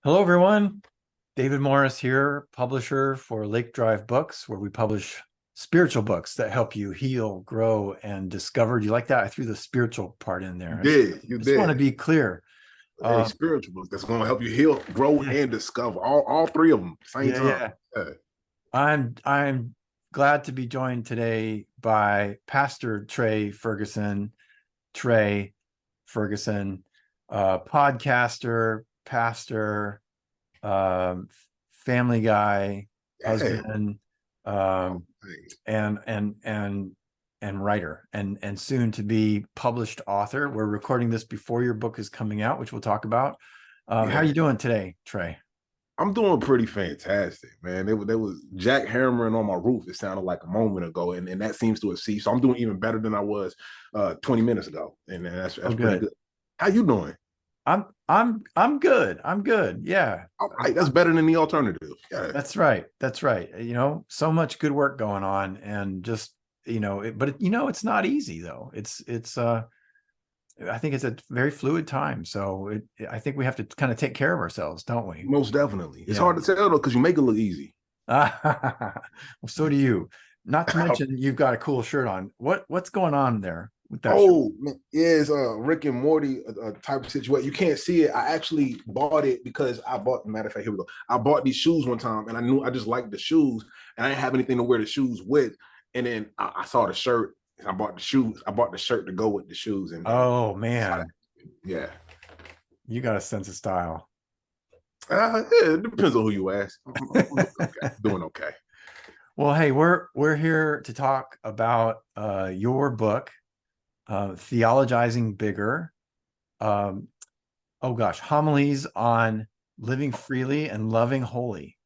Hello, everyone. David Morris here, publisher for Lake Drive Books, where we publish spiritual books that help you heal, grow, and discover. Do you like that? I threw the spiritual part in there. You I just want to did. be clear. A Uh, spiritual book that's going to help you heal, grow, yeah, and discover all three of them same yeah, time. yeah. Yeah. I'm glad to be joined today by Pastor Trey Ferguson. Trey Ferguson, podcaster, pastor, um, family guy, Yeah. husband, Oh, um, thanks. and writer, and soon to be published author. We're recording this before your book is coming out, which we'll talk about. How are Yeah. you doing today, Trey? I'm doing pretty fantastic, man. There was Jack hammering on my roof. It sounded like a moment ago, and that seems to have ceased. So I'm doing even better than I was 20 minutes ago, and Oh, that's pretty good. good. How you doing? I'm good. I'm good. Yeah. All right, that's better than the alternative. Yeah. That's right. That's right. So much good work going on, and just it's not easy though. It's I think it's a very fluid time. So I think we have to kind of take care of ourselves, don't we? Most definitely. It's Yeah. hard to tell though because you make it look easy. Well, so do you. Not to mention you've got a cool shirt on. What's going on there with that shirt? Oh, man, yeah, it's a Rick and Morty type of situation. You can't see it. I actually bought it because I bought. Matter of fact, here we go. I bought these shoes one time, and I knew I just liked the shoes, and I didn't have anything to wear the shoes with. And then I saw the shirt, and I bought the shoes. I bought the shirt to go with the shoes, and then Oh man, yeah, you got a sense of style. yeah, it depends on who you ask. Doing okay. Well, hey, we're here to talk about your book, Theologizin Bigger. Um, oh gosh, Homilies on Living Freely and Loving Holy.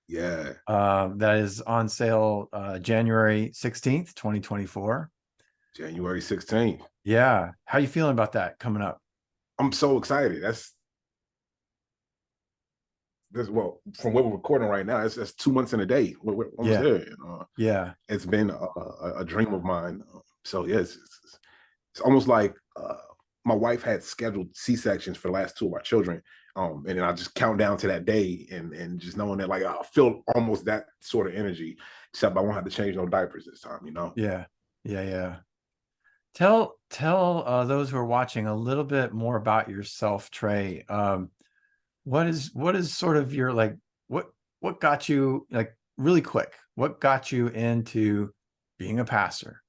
Yeah, That is on sale January 16th, 2024. January 16th. Yeah. How you feeling about that coming up? I'm so excited. That's well, from where we're recording right now, it's 2 months in a day. We're almost Yeah. there. Yeah. It's been a dream of mine. So yes, it's almost like my wife had scheduled C-sections for the last two of our children. And then I just count down to that day and just knowing that like I feel almost that sort of energy, except I won't have to change no diapers this time, you know? Yeah. Yeah. Yeah. Tell those who are watching a little bit more about yourself, Trey. What is sort of your like what got you like really quick? What got you into being a pastor?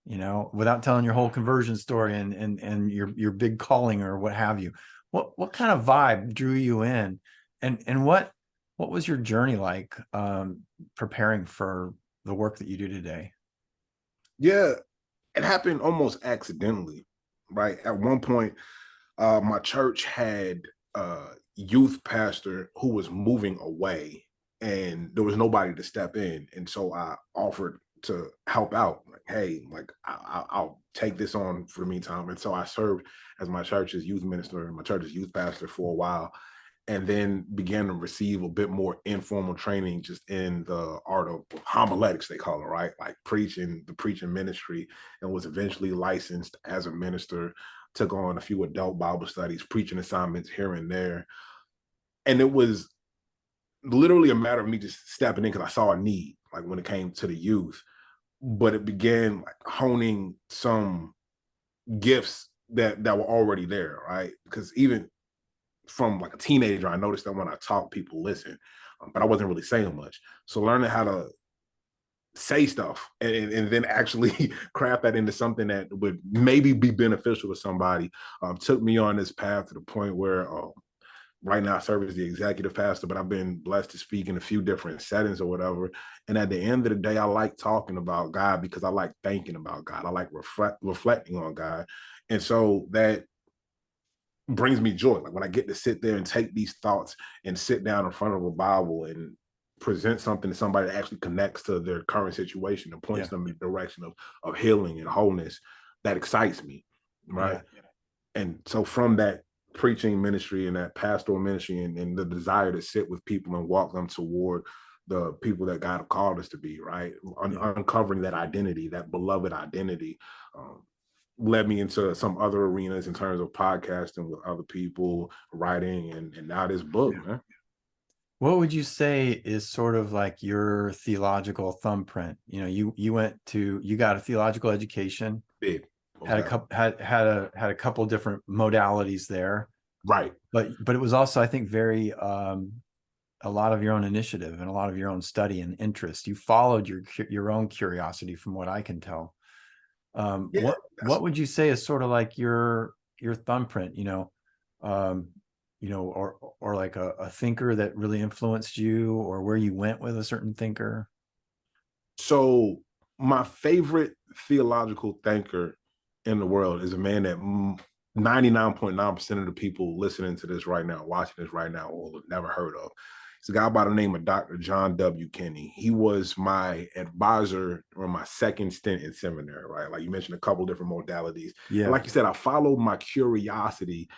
Without telling your whole conversion story and your big calling or what have you. What kind of vibe drew you in, and what was your journey like preparing for the work that you do today? Yeah, it happened almost accidentally, right? At one point, my church had a youth pastor who was moving away and there was nobody to step in. And so I offered to help out. Like, hey, like I'll take this on for the meantime. And so I served as my church's youth minister and my church's youth pastor for a while, and then began to receive a bit more informal training just in the art of homiletics, they call it, right? Like the preaching ministry, and was eventually licensed as a minister, took on a few adult Bible studies, preaching assignments here and there. And it was literally a matter of me just stepping in because I saw a need, like when it came to the youth. But it began like honing some gifts that were already there, right? Because even from like a teenager, I noticed that when I talk, people listen, but I wasn't really saying much. So learning how to say stuff and then actually craft that into something that would maybe be beneficial to somebody took me on this path to the point where right now I serve as the executive pastor, but I've been blessed to speak in a few different settings or whatever. And at the end of the day, I like talking about God because I like thinking about God. I like reflecting on God. And so that brings me joy. Like when I get to sit there and take these thoughts and sit down in front of a Bible and present something to somebody that actually connects to their current situation and points Yeah. them in the direction of healing and wholeness, that excites me. Right. Yeah. And so from that preaching ministry and that pastoral ministry and the desire to sit with people and walk them toward the people that God called us to be, right? Yeah. Uncovering that identity, that beloved identity, um, led me into some other arenas in terms of podcasting with other people, writing, and now this book, Yeah. man. What would you say is sort of like your theological thumbprint? You know, you got a theological education, Big, most had a definitely. couple had a couple different modalities there, Right. but it was also, I think, very a lot of your own initiative and a lot of your own study and interest. You followed your own curiosity, from what I can tell. Yeah, What that's would you say is sort of like your thumbprint? Um, or like a thinker that really influenced you, or where you went with a certain thinker. so my favorite theological thinker in the world is a man that 99.9% of the people listening to this right now, watching this right now, will have never heard of. It's a guy by the name of Dr. John W. Kenney. He was my advisor on my second stint in seminary, right? Like you mentioned, a couple different modalities. And Yeah, like you said, I followed my curiosity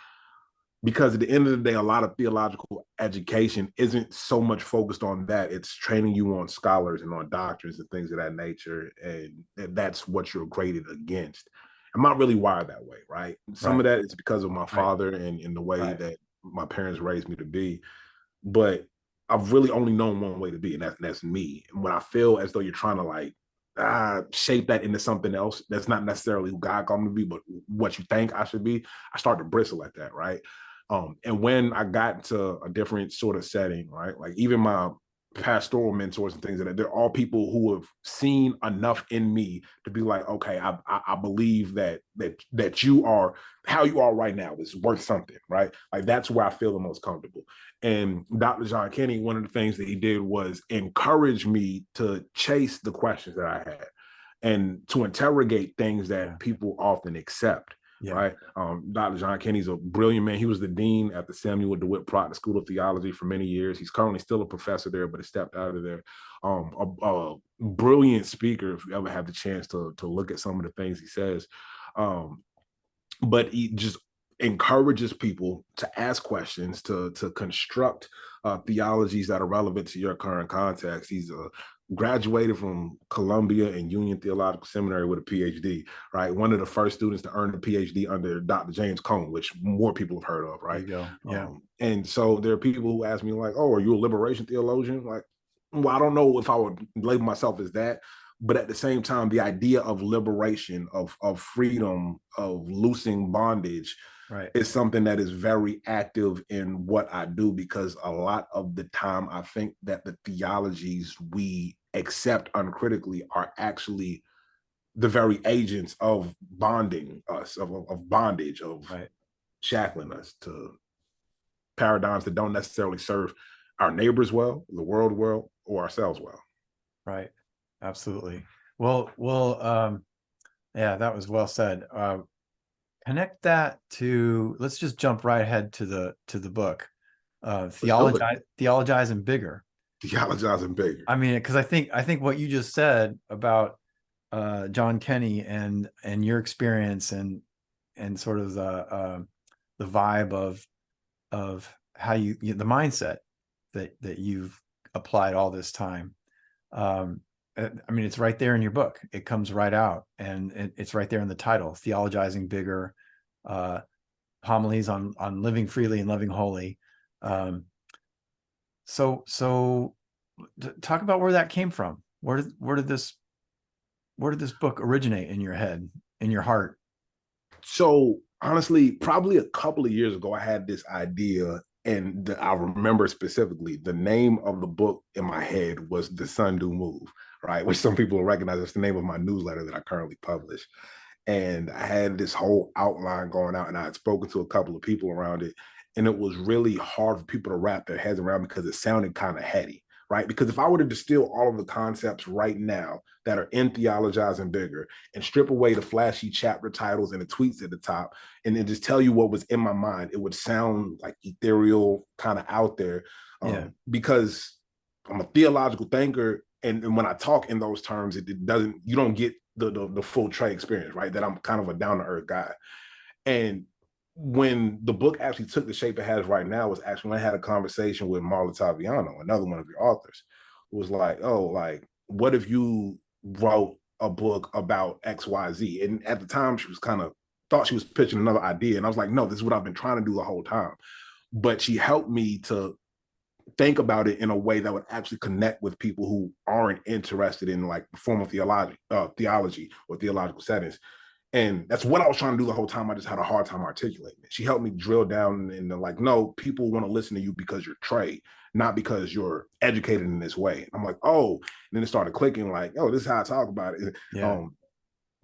because at the end of the day, a lot of theological education isn't so much focused on that. It's training you on scholars and on doctrines and things of that nature. And that's what you're graded against. I'm not really wired that way, right? Some right, of that is because of my right, father and the way right, that my parents raised me to be. But I've really only known one way to be, and that's me. And when I feel as though you're trying to like shape that into something else that's not necessarily who God called me to be, but what you think I should be, I start to bristle at that, right? And when I got into a different sort of setting, right, like even my pastoral mentors and things like that, they're all people who have seen enough in me to be like, okay, I believe that you are how you are right now is worth something, right? Like that's where I feel the most comfortable. And Dr. John Kenney, one of the things that he did was encourage me to chase the questions that I had and to interrogate things yeah, that people often accept. yeah, Right. Dr. John Kenney's a brilliant man. He was the dean at the Samuel DeWitt Proctor School of Theology for many years. He's currently still a professor there, but he stepped out of there. A brilliant speaker, if you ever have the chance to look at some of the things he says. Um, but he just encourages people to ask questions, to construct theologies that are relevant to your current context. He's graduated from Columbia and Union Theological Seminary with a PhD, right? One of the first students to earn a PhD under Dr. James Cone, which more people have heard of, there right? you go. Yeah, And so there are people who ask me like, "Oh, are you a liberation theologian?" Like, well, I don't know if I would label myself as that, but at the same time, the idea of liberation, of freedom, of loosing bondage right, is something that is very active in what I do, because a lot of the time I think that the theologies we accept uncritically are actually the very agents of bonding us, of bondage, of right, shackling us to paradigms that don't necessarily serve our neighbors well, the world well, or ourselves well. right. Absolutely. Well, yeah, that was well said. Connect that to, let's just jump right ahead to the book. Let's do it. Theologizin Bigger. Theologizin Bigger. I mean, because I think what you just said about John Kenney and your experience and sort of the vibe of how the mindset that you've applied all this time. I mean, it's right there in your book. It comes right out, and it's right there in the title: Theologizing Bigger, uh, Homilies on living freely and loving holy. Um, so talk about where that came from. Where did this book originate in your head, in your heart? So honestly, probably a couple of years ago, I had this idea, and I remember specifically the name of the book in my head was "The Sun Do Move," right? Which some people will recognize as the name of my newsletter that I currently publish. And I had this whole outline going out, and I had spoken to a couple of people around it, and it was really hard for people to wrap their heads around because it sounded kind of heady, right? Because if I were to distill all of the concepts right now that are in Theologizing Bigger and strip away the flashy chapter titles and the tweets at the top, and then just tell you what was in my mind, it would sound like ethereal, kind of out there, Yeah, because I'm a theological thinker, and when I talk in those terms, it doesn't, you don't get the full Trey experience, right? That I'm kind of a down to earth guy. And when the book actually took the shape it has right now was actually when I had a conversation with Marla Taviano, another one of your authors, who was like, "Oh, like, what if you wrote a book about XYZ?" And at the time, she was kind of thought she was pitching another idea. And I was like, "No, this is what I've been trying to do the whole time." But she helped me to think about it in a way that would actually connect with people who aren't interested in like formal theology or theological settings. And that's what I was trying to do the whole time. I just had a hard time articulating it. She helped me drill down into like, no, people want to listen to you because you're Trey, not because you're educated in this way. I'm like, oh, and then it started clicking like, oh, this is how I talk about it. Yeah.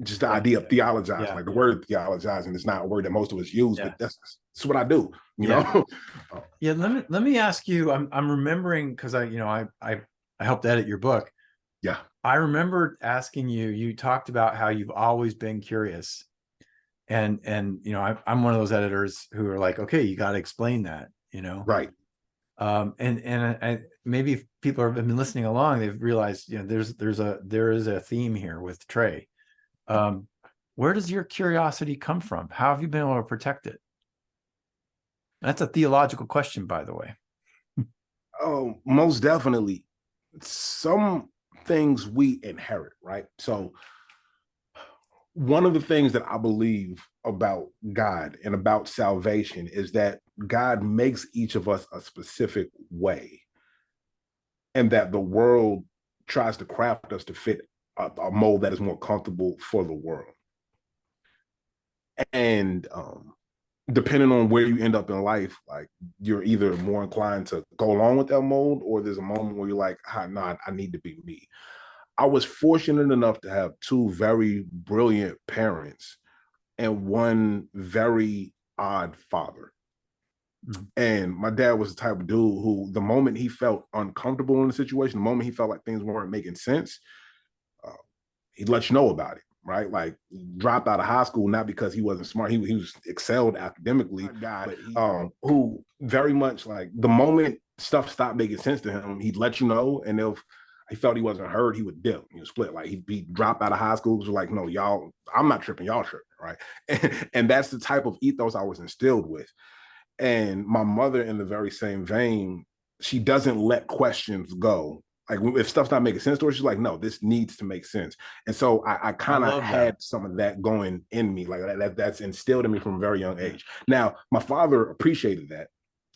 Just the idea of theologizing, Yeah. like the word theologizing is not a word that most of us use, Yeah. but that's what I do, you Yeah. know? Yeah. Let me ask you, I'm remembering, because I helped edit your book. Yeah. I remember asking you, you talked about how you've always been curious. And I'm one of those editors who are like, okay, you got to explain that, Right. And maybe if people have been listening along, they've realized, there is a theme here with Trey. Where does your curiosity come from? How have you been able to protect it? That's a theological question, by the way. Oh, most definitely. Some things we inherit, right? So one of the things that I believe about God and about salvation is that God makes each of us a specific way, and that the world tries to craft us to fit a mold that is more comfortable for the world. And depending on where you end up in life, like you're either more inclined to go along with that mold, or there's a moment where you're like, nah, I need to be me. I was fortunate enough to have two very brilliant parents and one very odd father. Mm-hmm. And my dad was the type of dude who, the moment he felt uncomfortable in the situation, the moment he felt like things weren't making sense, uh, he'd let you know about it, right? Like, dropped out of high school, not because he wasn't smart. He was excelled academically, but who very much like the moment stuff stopped making sense to him, he'd let you know. And if he felt he wasn't heard, he would dip, split. Like he'd drop out of high school. It was like, no, y'all, I'm not tripping, y'all tripping, right? And that's the type of ethos I was instilled with. And my mother, in the very same vein, she doesn't let questions go. Like if stuff's not making sense to her, she's like, no, this needs to make sense. And so I kind of had some of that going in me, like that's instilled in me from a very young age. Now, my father appreciated that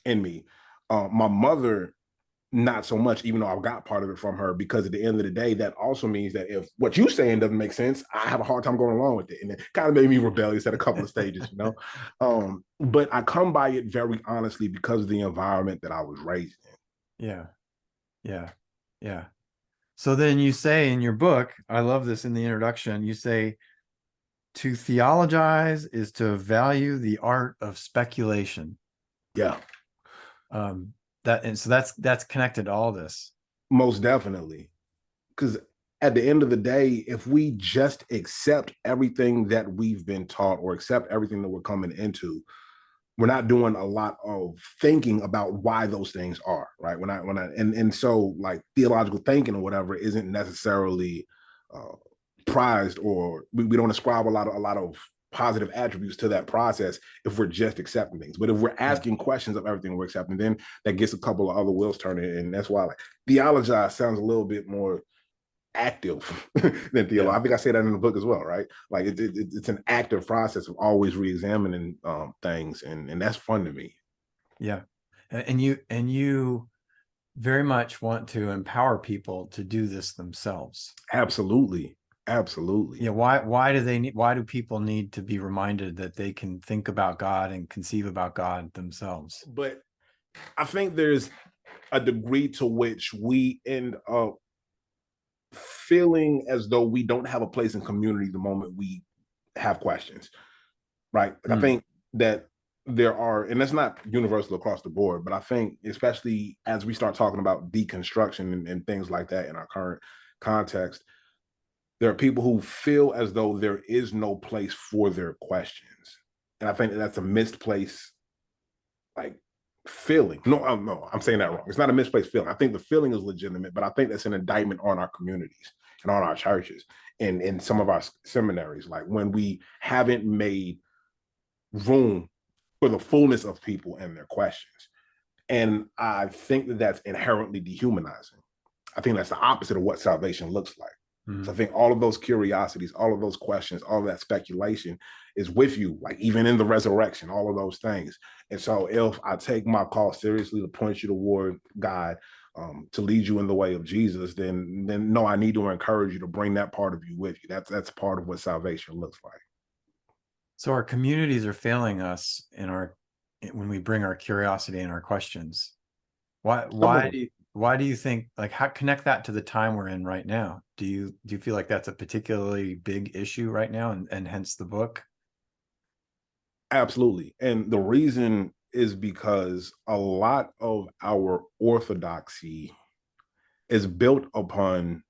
in me. My mother, not so much, even though I got part of it from her, because at the end of the day, that also means that if what you're saying doesn't make sense, I have a hard time going along with it. And it kind of made me rebellious at a couple of stages, But I come by it very honestly because of the environment that I was raised in. Yeah. Yeah. Yeah. So then you say in your book, I love this in the introduction, you say, to theologize is to value the art of speculation. Yeah. So that's connected to all this. Most definitely. Because at the end of the day, if we just accept everything that we've been taught or accept everything that we're coming into, we're not doing a lot of thinking about why those things are, right? And so like theological thinking or whatever isn't necessarily prized, or we don't ascribe a lot of positive attributes to that process if we're just accepting things. But if we're asking questions of everything we're accepting, then that gets a couple of other wheels turning. And that's why like theologize sounds a little bit more active than theology. I think I say that in the book as well, right? Like it's an active process of always re-examining things, and that's fun to me. Yeah. And you very much want to empower people to do this themselves. Absolutely. Yeah. Why do people need to be reminded that they can think about God and conceive about God themselves? But I think there's a degree to which we end up feeling as though we don't have a place in community the moment we have questions, right? Like I think that there are, and that's not universal across the board, but I think especially as we start talking about deconstruction and things like that in our current context, there are people who feel as though there is no place for their questions. And I think that's a misplaced like feeling. No, I'm saying that wrong. It's not a misplaced feeling. I think the feeling is legitimate, but I think that's an indictment on our communities and on our churches and in some of our seminaries. Like when we haven't made room for the fullness of people and their questions. And I think that that's inherently dehumanizing. I think that's the opposite of what salvation looks like. So I Mm. think all of those curiosities, all of those questions, all of that speculation is with you, like even in the resurrection, all of those things. And so if I take my call seriously to point you toward God, to lead you in the way of Jesus, then no, I need to encourage you to bring that part of you with you. That's part of what salvation looks like. So our communities are failing us in our when we bring our curiosity and our questions. Why Some of why them. do you, why do you think, like, how connect that to the time we're in right now? Do you feel like that's a particularly big issue right now, and hence the book? Absolutely. And the reason is because a lot of our orthodoxy is built upon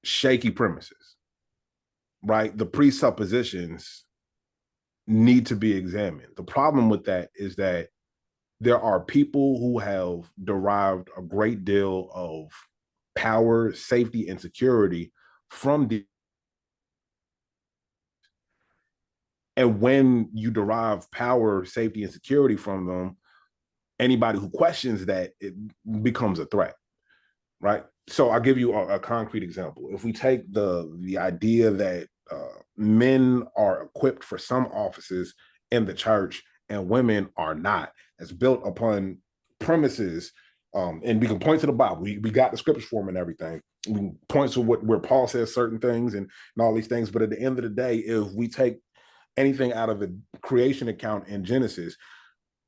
shaky premises, right? The presuppositions need to be examined. The problem with that is that there are people who have derived a great deal of power, safety, and security from the. And when you derive power, safety, and security from them, anybody who questions that, it becomes a threat, right? So I'll give you a concrete example. If we take the idea that men are equipped for some offices in the church and women are not, it's built upon premises, and we can point to the Bible. We got the scriptures for them and everything. We can point to where Paul says certain things and all these things. But at the end of the day, if we take anything out of the creation account in Genesis,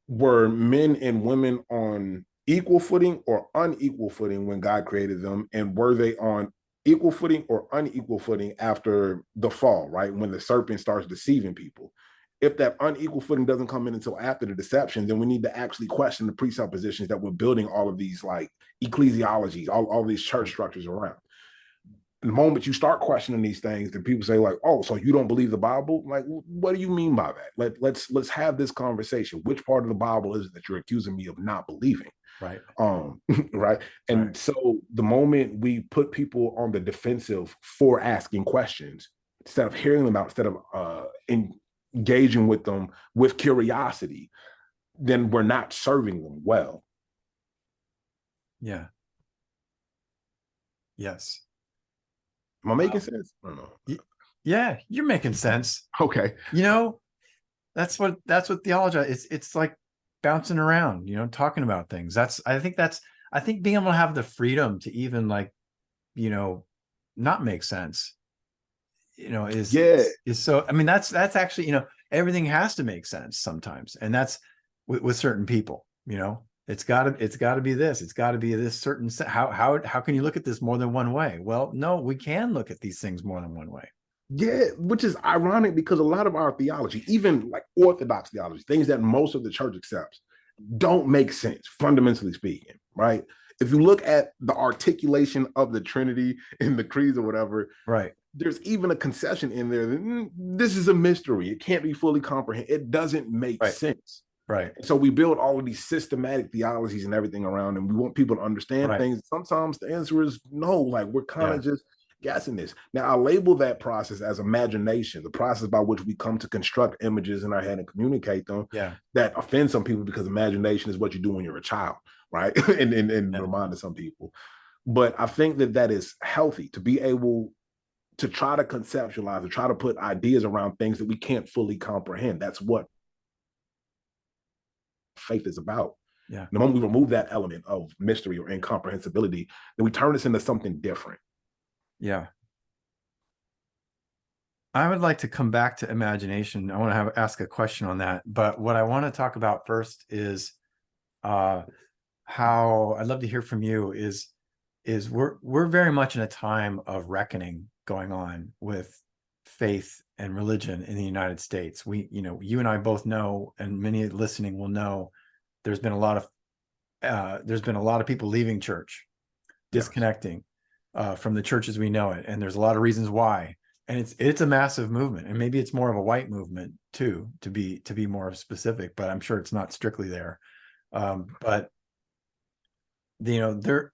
were men and women on equal footing or unequal footing when God created them? And were they on equal footing or unequal footing after the fall, right? When the serpent starts deceiving people. If that unequal footing doesn't come in until after the deception, then we need to actually question the presuppositions that we're building all of these like ecclesiologies, all these church structures around. The moment you start questioning these things, then people say like, "Oh, so you don't believe the Bible?" Like, what do you mean by that? Let's have this conversation. Which part of the Bible is it that you're accusing me of not believing? Right. Right. Right. And so the moment we put people on the defensive for asking questions, instead of hearing them out, instead of engaging with them with curiosity, then we're not serving them well. Yeah. Yes. Am I making Wow. sense? I don't know. Yeah, you're making sense. Okay. You know, that's what theology is. It's like bouncing around, talking about things. I think being able to have the freedom to even, like, you know, not make sense, is Yeah. is so, I mean, that's actually, everything has to make sense sometimes. And that's with certain people, it's gotta be this, it's gotta be this certain how can you look at this more than one way? Well, no, we can look at these things more than one way. Yeah, which is ironic because a lot of our theology, even like Orthodox theology, things that most of the church accepts, don't make sense, fundamentally speaking, right? If you look at the articulation of the Trinity in the creeds or whatever, Right. there's even a concession in there that this is a mystery. It can't be fully comprehended. It doesn't make Right. sense. Right. And so we build all of these systematic theologies and everything around, and we want people to understand Right. things. Sometimes the answer is no, like we're kind Yeah. of just guessing this. Now, I label that process as imagination, the process by which we come to construct images in our head and communicate them. Yeah. That offends some people because imagination is what you do when you're a child, right? and Yeah. reminded some people. But I think that is healthy to be able to try to conceptualize or try to put ideas around things that we can't fully comprehend. That's what faith is about. Yeah. The moment we remove that element of mystery or incomprehensibility, then we turn this into something different. Yeah. I would like to come back to imagination. I want to ask a question on that, but what I want to talk about first is uh how I'd love to hear from you is we're very much in a time of reckoning going on with faith and religion in the United States. You and I both know, and many listening will know, there's been a lot of people leaving church, Yes. disconnecting from the church as we know it, and there's a lot of reasons why. And it's a massive movement, and maybe it's more of a white movement too, to be more specific, but I'm sure it's not strictly there. But there,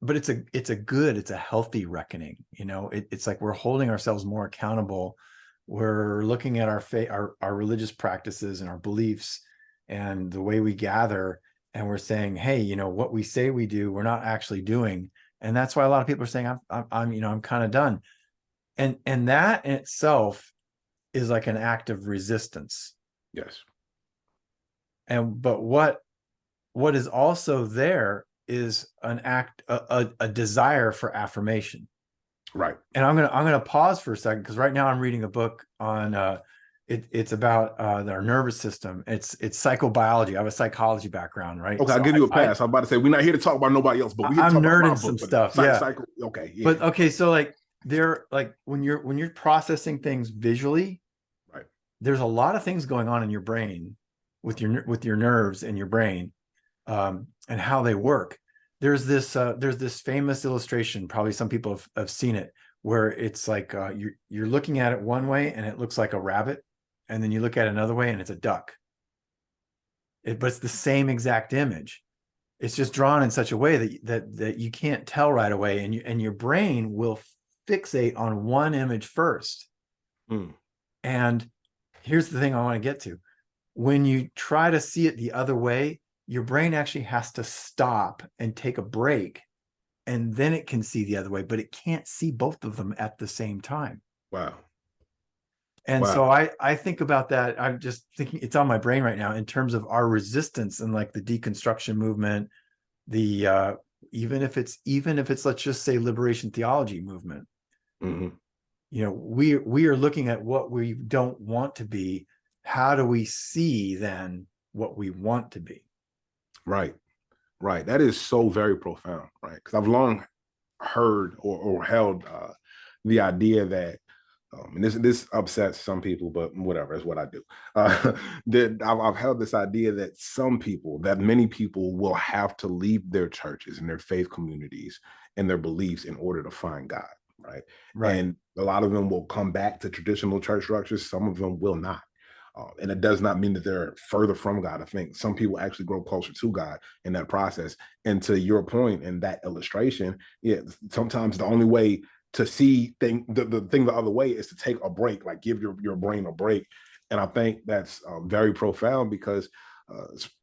but it's a healthy reckoning. It's like we're holding ourselves more accountable. We're looking at our faith, our religious practices and our beliefs and the way we gather, and we're saying, hey, what we say we do, we're not actually doing. And that's why a lot of people are saying I'm kind of done. And that in itself is like an act of resistance. Yes. But what is also there is an act, a desire for affirmation. Right. And I'm gonna pause for a second, because right now I'm reading a book on it's about our nervous system. It's psychobiology. I have a psychology background, right? Okay, I'll So give you a pass. I'm about to say we're not here to talk about nobody else, but we're here to I'm talk about my nerding book. some But stuff, yeah. okay, yeah. But okay, so like when you're processing things visually, Right. there's a lot of things going on in your brain with your nerves and your brain, and how they work. There's this famous illustration, probably some people have seen it, where it's like you're looking at it one way and it looks like a rabbit, and then you look at it another way and it's a duck. But it's the same exact image. It's just drawn in such a way that you can't tell right away, and your brain will fixate on one image first. Mm. And here's the thing I want to get to. When you try to see it the other way, your brain actually has to stop and take a break, and then it can see the other way, but it can't see both of them at the same time. Wow. And Wow. so I think about that. I'm just thinking, it's on my brain right now in terms of our resistance and like the deconstruction movement, the even if it's let's just say liberation theology movement. Mm-hmm. You know, we are looking at what we don't want to be. How do we see then what we want to be? Right. Right. That is so very profound, right? Because I've long heard or held the idea that, and this upsets some people, but whatever, it's what I do. That I've held this idea that many people will have to leave their churches and their faith communities and their beliefs in order to find God, right? Right. And a lot of them will come back to traditional church structures. Some of them will not. And it does not mean that they're further from God. I think some people actually grow closer to God in that process. And to your point in that illustration, yeah, sometimes the only way to see the thing the other way is to take a break, like give your brain a break. And I think that's very profound, because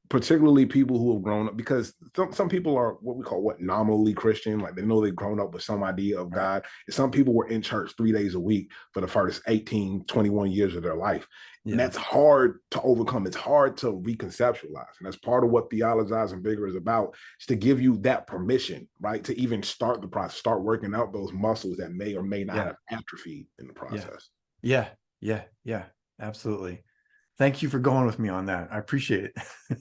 particularly people who have grown up, because some people are what we call nominally Christian, like they know they've grown up with some idea of God. And some people were in church 3 days a week for the first 18, 21 years of their life. And that's hard to overcome. It's hard to reconceptualize. And that's part of what Theologizin Bigger is about, is to give you that permission, right? To even start the process, start working out those muscles that may or may not have atrophied in the process. Yeah. Absolutely. Thank you for going with me on that. I appreciate it.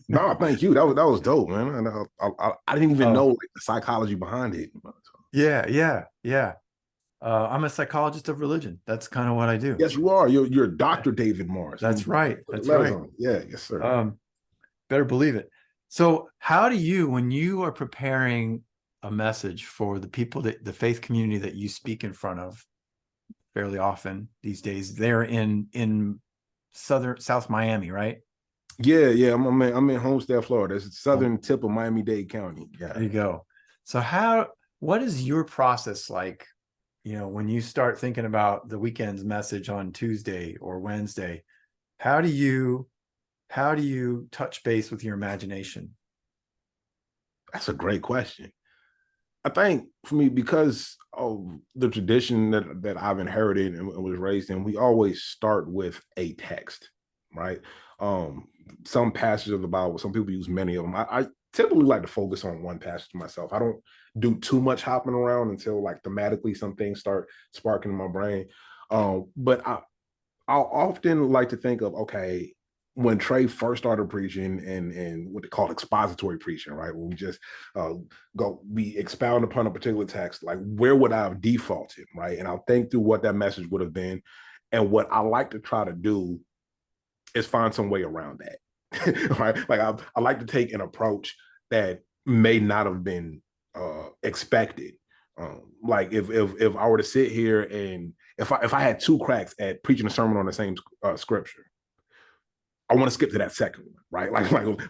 No, thank you. That was dope, man. I didn't even know the psychology behind it. Yeah. I'm a psychologist of religion. That's kind of what I do. Yes, you are. You're Dr. David Morris. That's right. That's right. Yeah, yes, sir. Better believe it. So how do you, when you are preparing a message for the people the faith community that you speak in front of fairly often these days, they're in South Miami, right? Yeah. I'm in Homestead, Florida. It's the southern tip of Miami-Dade County. Yeah. There you go. So what is your process like? You know, when you start thinking about the weekend's message on Tuesday or Wednesday, how do you touch base with your imagination? That's a great question. I think for me, because of the tradition that I've inherited and was raised in, we always start with a text, right? Some passages of the Bible, some people use many of them. I typically like to focus on one passage myself. I don't do too much hopping around until like thematically some things start sparking in my brain. But I'll often like to think of, okay, when Trey first started preaching and what they call expository preaching, right? When we just we expound upon a particular text, like where would I have defaulted, right? And I'll think through what that message would have been. And what I like to try to do is find some way around that, right? Like I like to take an approach that may not have been expected. Like if I were to sit here and if I had two cracks at preaching a sermon on the same scripture, I want to skip to that second one, right?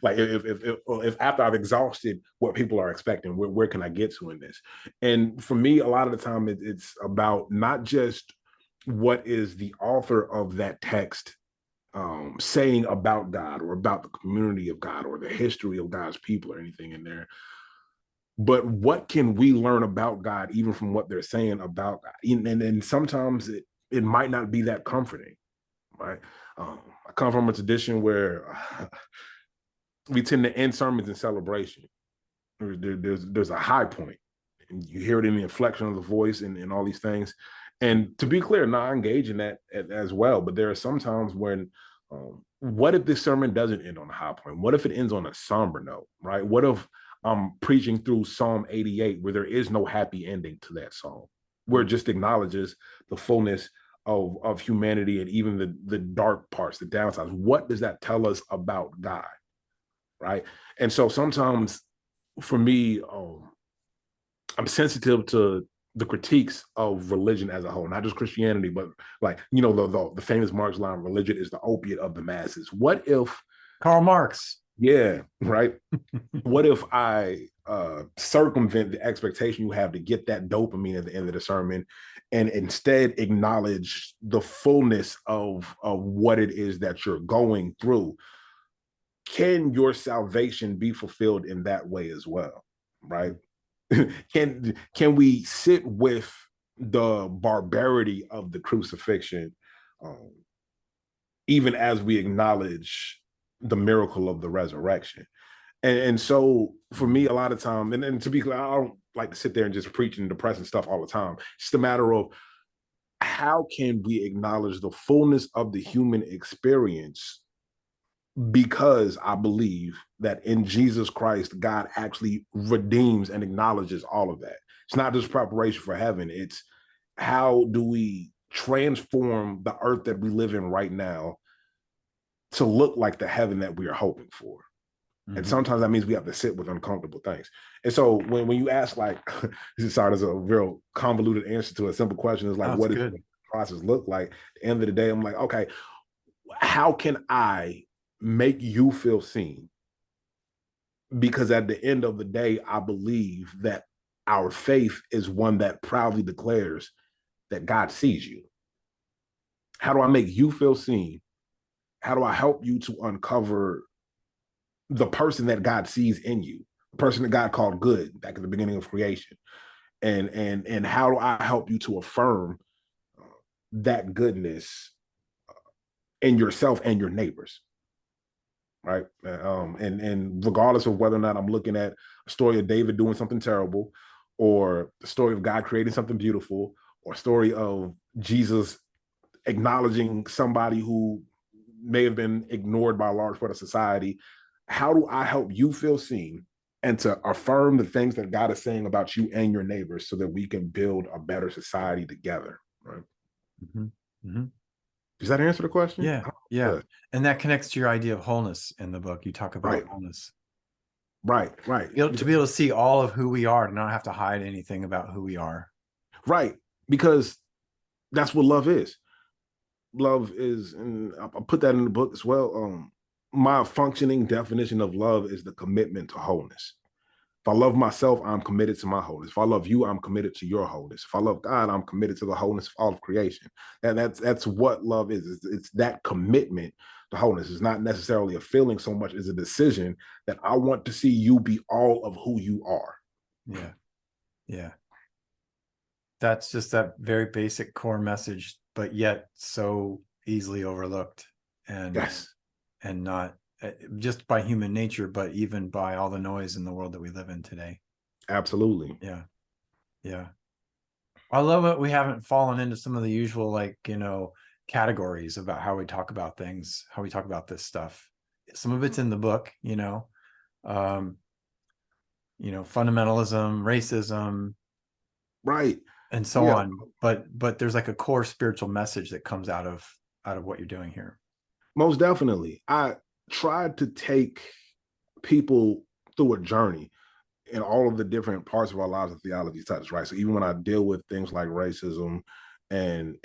Like if after I've exhausted what people are expecting, where can I get to in this? And for me, a lot of the time it's about not just what is the author of that text saying about God or about the community of God or the history of God's people or anything in there, but what can we learn about God even from what they're saying about God? And sometimes it might not be that comforting, right? I come from a tradition where we tend to end sermons in celebration. There's a high point, and you hear it in the inflection of the voice and all these things. And to be clear, now I engage in that as well. But there are some times when, what if this sermon doesn't end on a high point? What if it ends on a somber note, right? What if I'm preaching through Psalm 88 where there is no happy ending to that psalm, where it just acknowledges the fullness of humanity and even the dark parts, the downsides? What does that tell us about God, right? And so sometimes for me, I'm sensitive to the critiques of religion as a whole, not just Christianity, but like, the famous Marx line, religion is the opiate of the masses. What if, Karl Marx. yeah, right? What if I circumvent the expectation you have to get that dopamine at the end of the sermon and instead acknowledge the fullness of what it is that you're going through? Can your salvation be fulfilled in that way as well, right? Can we sit with the barbarity of the crucifixion, even as we acknowledge the miracle of the resurrection? And so for me, a lot of time, and to be clear, I don't like to sit there and just preach and depressing stuff all the time. It's just a matter of how can we acknowledge the fullness of the human experience, because I believe that in Jesus Christ, God actually redeems and acknowledges all of that. It's not just preparation for heaven. It's how do we transform the earth that we live in right now to look like the heaven that we are hoping for. Mm-hmm. And sometimes that means we have to sit with uncomfortable things. And so when you ask, like, there's a real convoluted answer to a simple question, is like, what does the process look like? At the end of the day, I'm like, okay, how can I make you feel seen? Because at the end of the day, I believe that our faith is one that proudly declares that God sees you. How do I make you feel seen? How do I help you to uncover the person that God sees in you, the person that God called good back at the beginning of creation? And how do I help you to affirm that goodness in yourself and your neighbors? Right. And regardless of whether or not I'm looking at a story of David doing something terrible, or the story of God creating something beautiful, or a story of Jesus acknowledging somebody who may have been ignored by a large part of society, how do I help you feel seen and to affirm the things that God is saying about you and your neighbors so that we can build a better society together? Right. Mm-hmm. Mm-hmm. Does that answer the question? Yeah. Yeah. And that connects to your idea of wholeness in the book. You talk about wholeness. Right. To be able to see all of who we are, to not have to hide anything about who we are. Right. Because that's what love is. Love is, and I'll put that in the book as well. My functioning definition of love is the commitment to wholeness. If I love myself, I'm committed to my wholeness. If I love you, I'm committed to your wholeness. If I love God, I'm committed to the wholeness of all of creation. And that's what love is. It's that commitment to wholeness. It's not necessarily a feeling so much as a decision that I want to see you be all of who you are. Yeah. Yeah. That's just that very basic core message, but yet so easily overlooked and not just by human nature, but even by all the noise in the world that we live in today. Absolutely. Yeah. Yeah. I love it. We haven't fallen into some of the usual, categories about how we talk about things, how we talk about this stuff. Some of it's in the book, fundamentalism, racism, right, and so on. But there's like a core spiritual message that comes out of what you're doing here. Most definitely. I tried to take people through a journey in all of the different parts of our lives that theology touches, right? So even when I deal with things like racism and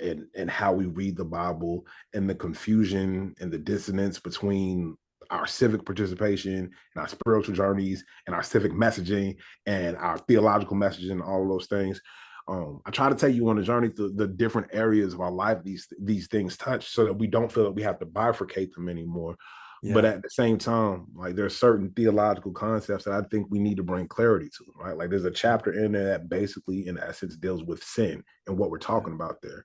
how we read the Bible and the confusion and the dissonance between our civic participation and our spiritual journeys and our civic messaging and our theological messaging and all of those things, I try to take you on a journey through the different areas of our life these things touch, so that we don't feel that we have to bifurcate them anymore, But Yeah. at the same time, like there's certain theological concepts that I think we need to bring clarity to, right? Like there's a Yeah. chapter in there that basically, in essence, deals with sin and what we're Yeah. talking about there.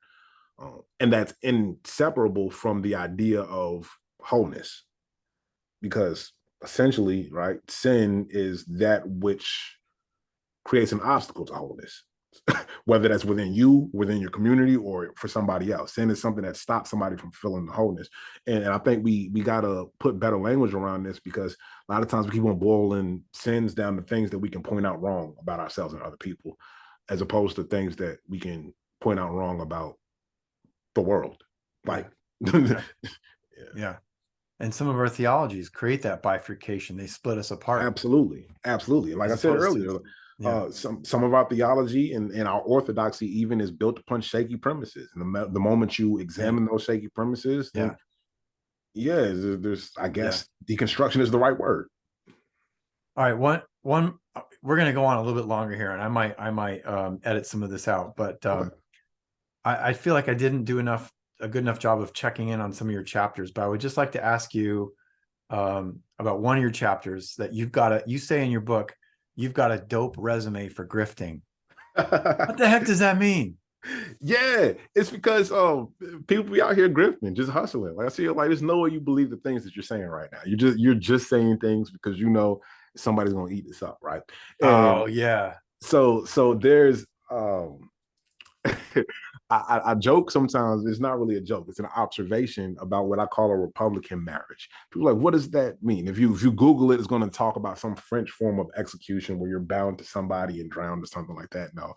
And that's inseparable from the idea of wholeness, because essentially, right, sin is that which creates an obstacle to wholeness, whether that's within you, within your community, or for somebody else. Sin is something that stops somebody from feeling the wholeness. And I think we gotta put better language around this, because a lot of times we keep on boiling sins down to things that we can point out wrong about ourselves and other people, as opposed to things that we can point out wrong about the world. Yeah. Like, Yeah. Yeah. And some of our theologies create that bifurcation. They split us apart absolutely, absolutely. Like as I said opposed to, earlier, yeah. some of our theology and our orthodoxy even is built upon shaky premises. And the moment you Yeah. examine those shaky premises, then Yeah. yeah, there's I Yeah. guess deconstruction is the right word. All right. One, we're going to go on a little bit longer here, and I might edit some of this out, but Okay. I feel like I didn't do a good enough job of checking in on some of your chapters, but I would just like to ask you about one of your chapters that you say in your book, you've got a dope resume for grifting. What the heck does that mean? Yeah, it's because people be out here grifting, just hustling. Like I see, like there's no way you believe the things that you're saying right now. You're just saying things because you know somebody's gonna eat this up, right? And Oh yeah. so there's I joke sometimes. It's not really a joke. It's an observation about what I call a Republican marriage. People are like, what does that mean? If you Google it, it's going to talk about some French form of execution where you're bound to somebody and drowned or something like that. No, when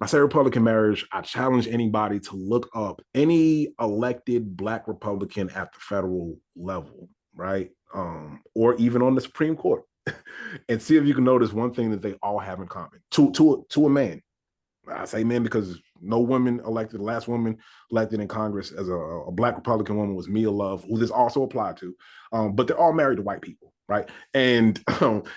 I say Republican marriage, I challenge anybody to look up any elected Black Republican at the federal level, right? Or even on the Supreme Court, and see if you can notice one thing that they all have in common. To a man, I say men because no women elected. The last woman elected in Congress as a Black Republican woman was Mia Love, who this also applied to. But they're all married to white people, right? And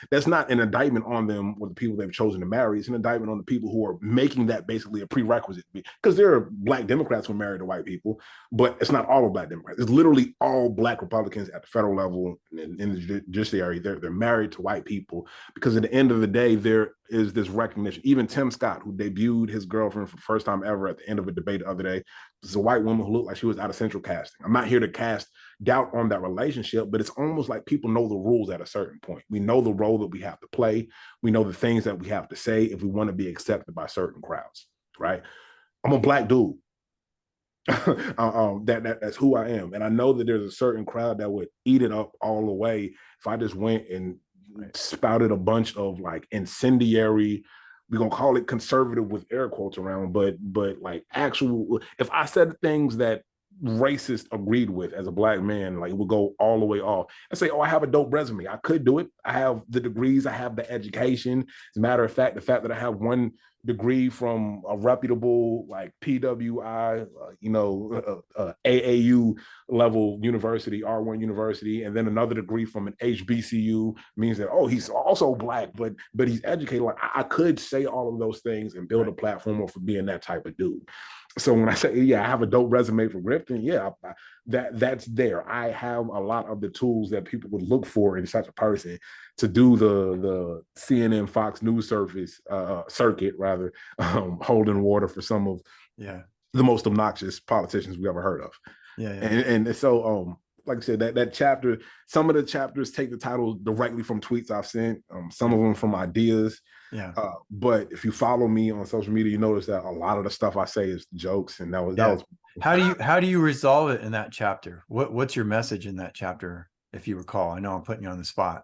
that's not an indictment on them or the people they've chosen to marry. It's an indictment on the people who are making that basically a prerequisite. Because there are Black Democrats who are married to white people, but it's not all of Black Democrats. It's literally all Black Republicans at the federal level in the judiciary. They're married to white people because at the end of the day, there is this recognition. Even Tim Scott, who debuted his girlfriend for the first time ever at the end of a debate the other day, this is a white woman who looked like she was out of central casting. I'm not here to cast doubt on that relationship, but it's almost like people know the rules at a certain point. We know the role that we have to play. We know the things that we have to say if we want to be accepted by certain crowds, right? I'm a Black dude. That's who I am, and I know that there's a certain crowd that would eat it up all the way if I just went and spouted a bunch of like incendiary, we're gonna call it conservative with air quotes around, but like actual, if I said things that racist agreed with as a Black man, like it would go all the way off. I say, oh, I have a dope resume. I could do it. I have the degrees, I have the education. As a matter of fact, the fact that I have one degree from a reputable like PWI, AAU level university, R1 university, and then another degree from an HBCU means that, oh, he's also Black, but he's educated. Like I could say all of those things and build a platform for being that type of dude. So when I say, yeah, I have a dope resume for grifting, yeah, that's there. I have a lot of the tools that people would look for in such a person to do the CNN Fox News circuit rather, holding water for some of Yeah. the most obnoxious politicians we ever heard of. Yeah. Yeah. And so like I said, that chapter, some of the chapters take the title directly from tweets I've sent, some of them from ideas. Yeah. But if you follow me on social media, you notice that a lot of the stuff I say is jokes, and that Yeah. was. How do you resolve it in that chapter? What's your message in that chapter, if you recall? I know I'm putting you on the spot.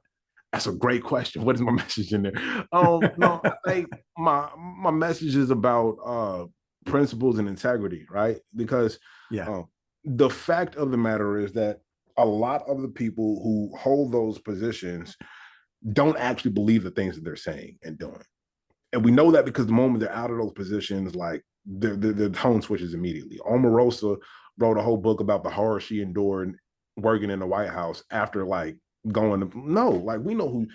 That's a great question. What is my message in there? No, I think my message is about principles and integrity, right? Because Yeah. the fact of the matter is that a lot of the people who hold those positions don't actually believe the things that they're saying and doing. And we know that because the moment they're out of those positions, like the tone switches immediately. Omarosa wrote a whole book about the horror she endured working in the White House after like going to, no, like we know who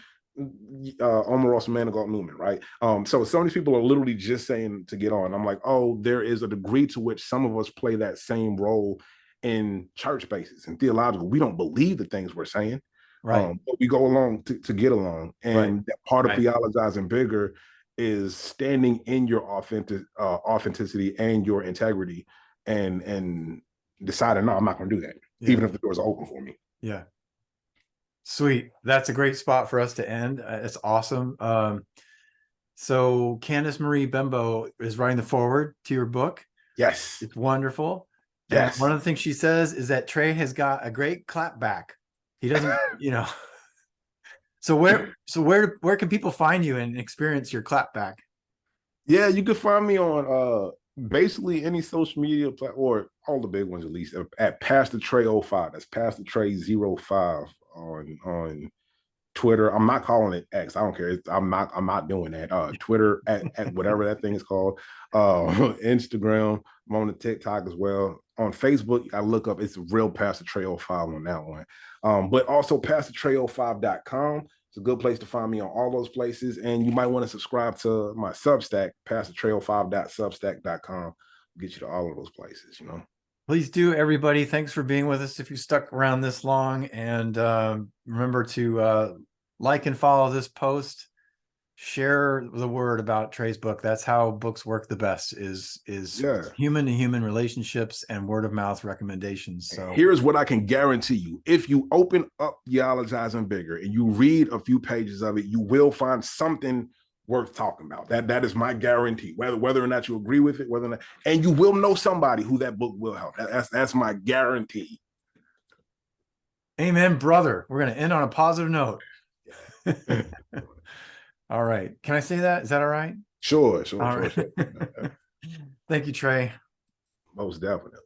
Omarosa Manigault Newman, right? So some of these people are literally just saying to get on. I'm like, oh, there is a degree to which some of us play that same role in church spaces and theological, we don't believe the things we're saying. Right. But we go along to get along. And Right. that part of Right. theologizing bigger is standing in your authenticity and your integrity and deciding, no, I'm not going to do that, Yeah. even if the doors are open for me. Yeah. Sweet. That's a great spot for us to end. It's awesome. So Candace Marie Bembo is writing the foreword to your book. Yes. It's wonderful. And Yes. one of the things she says is that Trey has got a great clap back. He doesn't, you know. So where can people find you and experience your clap back? Yeah, you can find me on basically any social media platform, or all the big ones at least, at Pastor Trey 05. That's Pastor Trey 05 on Twitter. I'm not calling it X. I don't care. I'm not doing that. Twitter at whatever that thing is called. Instagram. I'm on the TikTok as well. On Facebook, I look up, it's real Pastor Trey 05 on that one. But also PastorTrey05.com. It's a good place to find me on all those places. And you might want to subscribe to my Substack, PastorTrey05.substack.com. Get you to all of those places, you know. Please do, everybody. Thanks for being with us if you stuck around this long. And remember to like and follow this post. Share the word about Trey's book. That's how books work the best, is human to human relationships and word of mouth recommendations. So here's what I can guarantee you. If you open up Theologizin Bigger and you read a few pages of it, you will find something worth talking about. That is my guarantee. Whether or not you agree with it, whether or not, and you will know somebody who that book will help. That's my guarantee. Amen, brother. We're going to end on a positive note. All right. Can I say that? Is that all right? Sure. All right. Thank you, Trey. Most definitely.